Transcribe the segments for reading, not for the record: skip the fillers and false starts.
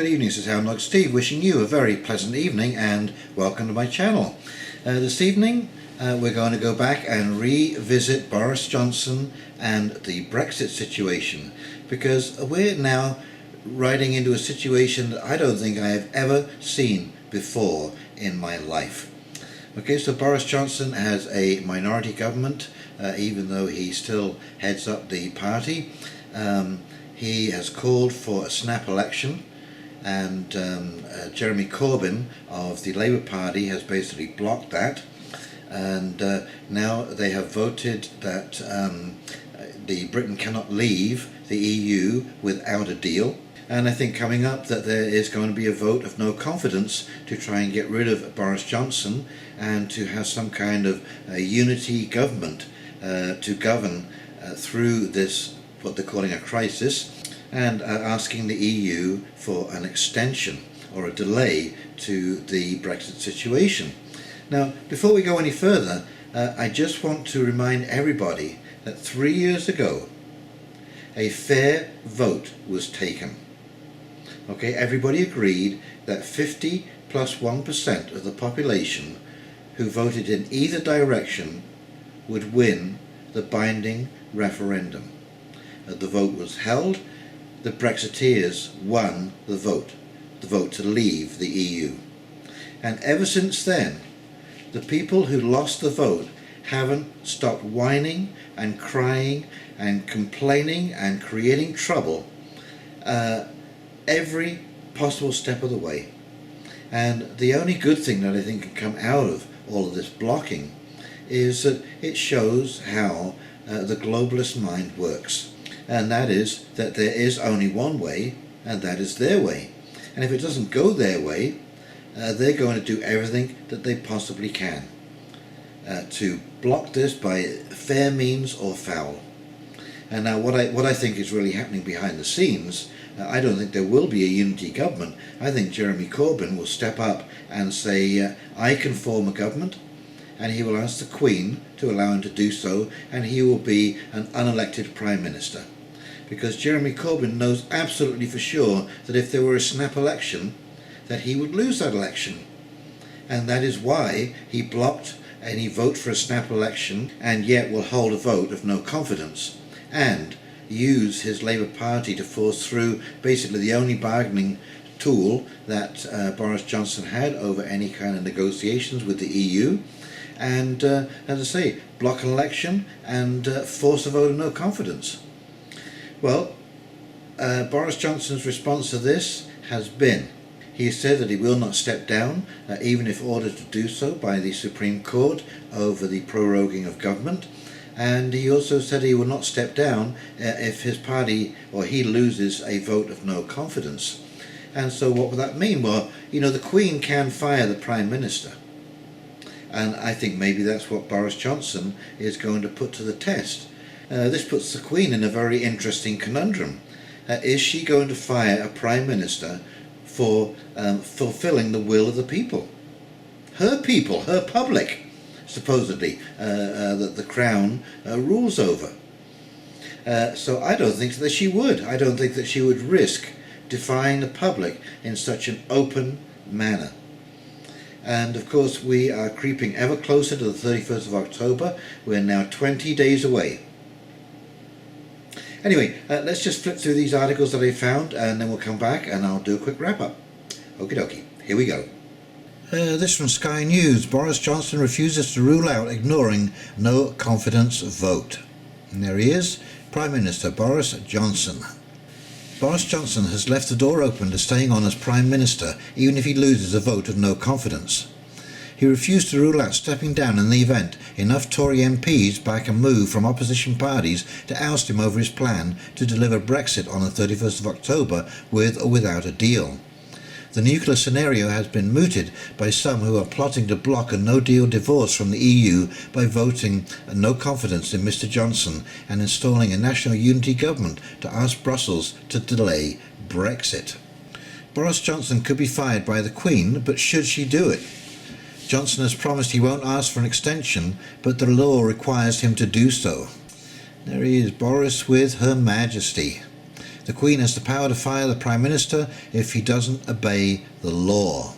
good evening, this is Hound Dog Steve, wishing you a very pleasant evening and welcome to my channel. This evening we're going to go back and revisit Boris Johnson and the Brexit situation, because we're now riding into a situation that I don't think I have ever seen before in my life. Okay, so Boris Johnson has a minority government, even though he still heads up the party. He has called for a snap election, and Jeremy Corbyn of the Labour Party has basically blocked that, and now they have voted that Britain cannot leave the EU without a deal. And I think coming up that there is going to be a vote of no confidence to try and get rid of Boris Johnson and to have some kind of unity government to govern through this, what they're calling a crisis, and asking the EU for an extension or a delay to the Brexit situation. Now, before we go any further, I just want to remind everybody that 3 years ago a fair vote was taken. Okay, everybody agreed that 50 plus 1% of the population who voted in either direction would win the binding referendum. The vote was held. The Brexiteers won the vote to leave the EU. And ever since then, the people who lost the vote haven't stopped whining and crying and complaining and creating trouble every possible step of the way. And the only good thing that I think can come out of all of this blocking is that it shows how the globalist mind works. And that is that there is only one way, and that is their way. And if it doesn't go their way, they're going to do everything that they possibly can to block this by fair means or foul. And now what I think is really happening behind the scenes, I don't think there will be a unity government. I think Jeremy Corbyn will step up and say, I can form a government, and he will ask the Queen to allow him to do so, and he will be an unelected Prime Minister. Because Jeremy Corbyn knows absolutely for sure that if there were a snap election, that he would lose that election. And that is why he blocked any vote for a snap election, and yet will hold a vote of no confidence, and use his Labour Party to force through basically the only bargaining tool that Boris Johnson had over any kind of negotiations with the EU, and as I say, block an election and force a vote of no confidence. Well, Boris Johnson's response to this has been, he said that he will not step down, even if ordered to do so by the Supreme Court over the proroguing of government. And he also said he will not step down if his party or he loses a vote of no confidence. And so what would that mean? Well, you know, the Queen can fire the Prime Minister. And I think maybe that's what Boris Johnson is going to put to the test. This puts the Queen in a very interesting conundrum. Is she going to fire a Prime Minister for fulfilling the will of the people? Her people, her public, supposedly, that the Crown rules over. So I don't think that she would. I don't think that she would risk defying the public in such an open manner. And of course we are creeping ever closer to the 31st of October. We're now 20 days away. Anyway, let's just flip through these articles that I found, and then we'll come back and I'll do a quick wrap up. Okie dokie, here we go. This from Sky News. Boris Johnson refuses to rule out ignoring no confidence vote. And there he is, Prime Minister Boris Johnson. Boris Johnson has left the door open to staying on as Prime Minister even if he loses a vote of no confidence. He refused to rule out stepping down in the event enough Tory MPs back a move from opposition parties to oust him over his plan to deliver Brexit on the 31st of October with or without a deal. The nuclear scenario has been mooted by some who are plotting to block a no-deal divorce from the EU by voting no confidence in Mr Johnson and installing a national unity government to ask Brussels to delay Brexit. Boris Johnson could be fired by the Queen, but should she do it? Johnson has promised he won't ask for an extension, but the law requires him to do so. There he is, Boris with Her Majesty. The Queen has the power to fire the Prime Minister if he doesn't obey the law.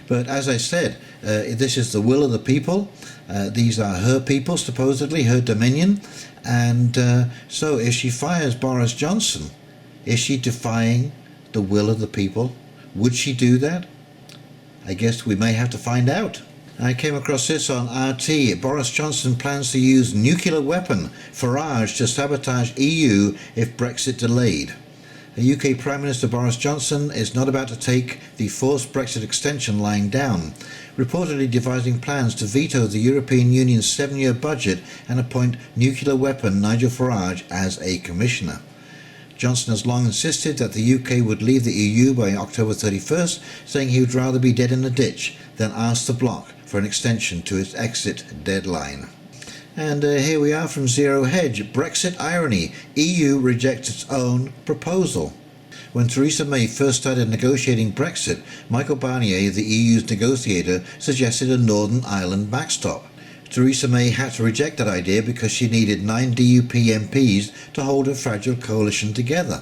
But as I said, this is the will of the people. These are her people, supposedly, her dominion. And so if she fires Boris Johnson, is she defying the will of the people? Would she do that? I guess we may have to find out. I came across this on RT. Boris Johnson plans to use nuclear weapon Farage to sabotage EU if Brexit delayed. UK Prime Minister Boris Johnson is not about to take the forced Brexit extension lying down, reportedly devising plans to veto the European Union's 7-year budget and appoint nuclear weapon Nigel Farage as a commissioner. Johnson has long insisted that the UK would leave the EU by October 31st, saying he would rather be dead in a ditch than ask the bloc for an extension to its exit deadline. And here we are from Zero Hedge. Brexit irony. EU rejects its own proposal. When Theresa May first started negotiating Brexit, Michael Barnier, the EU's negotiator, suggested a Northern Ireland backstop. Theresa May had to reject that idea because she needed 9 DUP MPs to hold a fragile coalition together.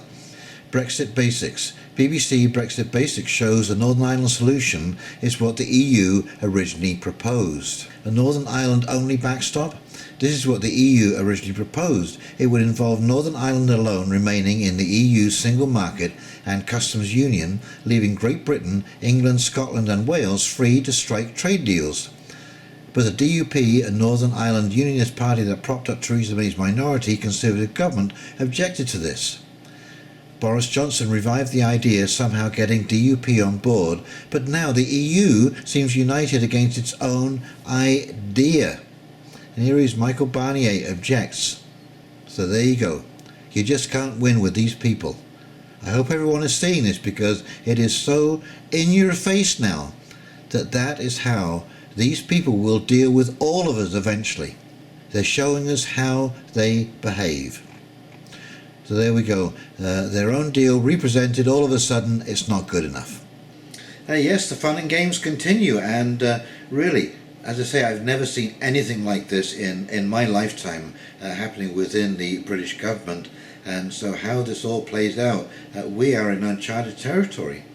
Brexit Basics. BBC Brexit Basics shows a Northern Ireland solution is what the EU originally proposed. A Northern Ireland only backstop? This is what the EU originally proposed. It would involve Northern Ireland alone remaining in the EU's single market and customs union, leaving Great Britain, England, Scotland and Wales free to strike trade deals. But the DUP, a Northern Ireland Unionist party that propped up Theresa May's minority Conservative government, objected to this. Boris Johnson revived the idea, somehow getting DUP on board, but now the EU seems united against its own idea. And here is Michael Barnier objects. So there you go. You just can't win with these people. I hope everyone is seeing this because it is so in your face now that is how these people will deal with all of us eventually. They're showing us how they behave. So there we go. Their own deal represented. All of a sudden, it's not good enough. Yes, the fun and games continue. And really, as I say, I've never seen anything like this in my lifetime happening within the British government. And so how this all plays out, we are in uncharted territory.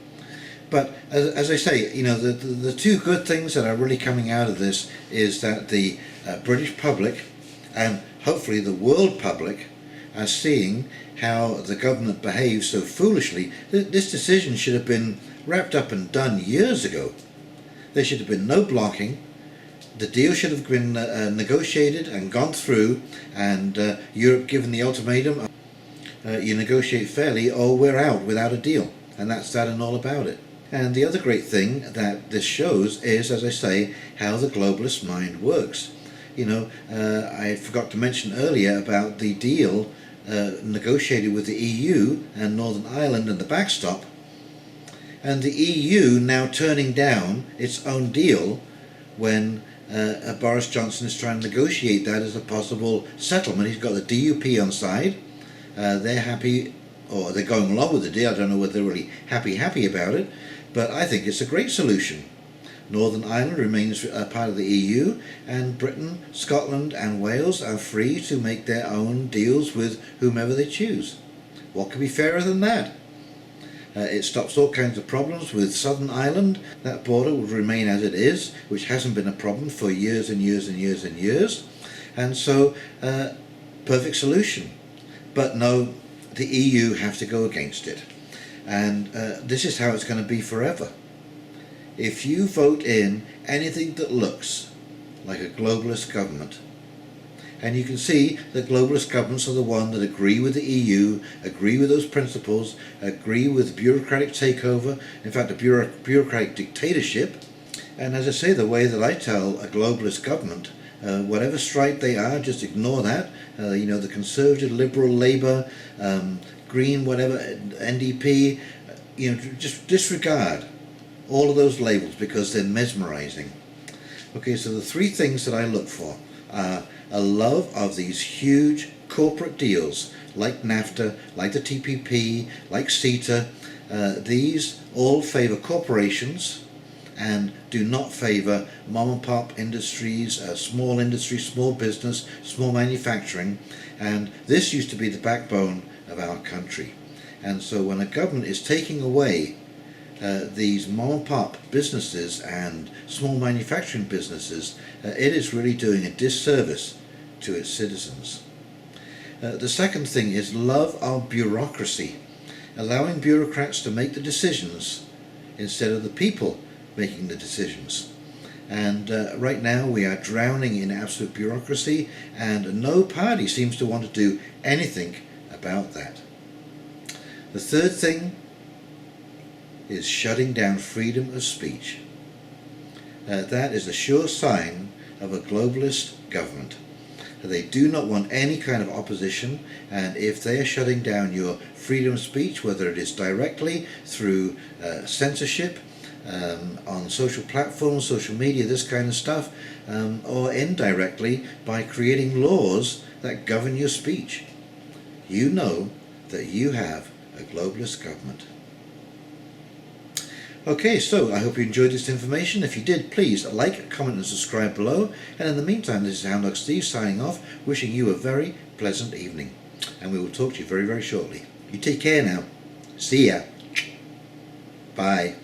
But as I say, you know, the two good things that are really coming out of this is that the British public and hopefully the world public are seeing how the government behaves so foolishly. This decision should have been wrapped up and done years ago. There should have been no blocking. The deal should have been negotiated and gone through, and Europe given the ultimatum, you negotiate fairly or we're out without a deal. And that's that and all about it. And the other great thing that this shows is, as I say, how the globalist mind works. You know, I forgot to mention earlier about the deal negotiated with the EU and Northern Ireland and the backstop, and the EU now turning down its own deal when Boris Johnson is trying to negotiate that as a possible settlement. He's got the DUP on side. They're happy, or they're going along with the deal. I don't know whether they're really happy about it, but I think it's a great solution. Northern Ireland remains a part of the EU, and Britain, Scotland and Wales are free to make their own deals with whomever they choose. What could be fairer than that? It stops all kinds of problems with Southern Ireland. That border would remain as it is, which hasn't been a problem for years and years and years and years. And so, perfect solution. But no, the EU have to go against it. And this is how it's going to be forever. If you vote in anything that looks like a globalist government, and you can see that globalist governments are the ones that agree with the EU, agree with those principles, agree with bureaucratic takeover, in fact a bureaucratic dictatorship. And as I say, the way that I tell a globalist government, whatever stripe they are, just ignore that. You know, the Conservative, Liberal, Labour, Green, whatever, NDP, you know, just disregard all of those labels because they're mesmerizing. Okay, so the three things that I look for are a love of these huge corporate deals like NAFTA, like the TPP, like CETA. These all favor corporations and do not favor mom and pop industries, small industry, small business, small manufacturing. And this used to be the backbone of our country. And so when a government is taking away these mom and pop businesses and small manufacturing businesses, it is really doing a disservice to its citizens. The second thing is love our bureaucracy, allowing bureaucrats to make the decisions instead of the people making the decisions. And right now we are drowning in absolute bureaucracy, and no party seems to want to do anything about that. The third thing is shutting down freedom of speech. That is a sure sign of a globalist government. They do not want any kind of opposition, and if they are shutting down your freedom of speech, whether it is directly through censorship, on social platforms, social media, this kind of stuff, or indirectly by creating laws that govern your speech, you know that you have a globalist government. Okay, so I hope you enjoyed this information. If you did, please like, comment and subscribe below. And in the meantime, this is Hound Dog Steve signing off, wishing you a very pleasant evening. And we will talk to you very, very shortly. You take care now. See ya. Bye.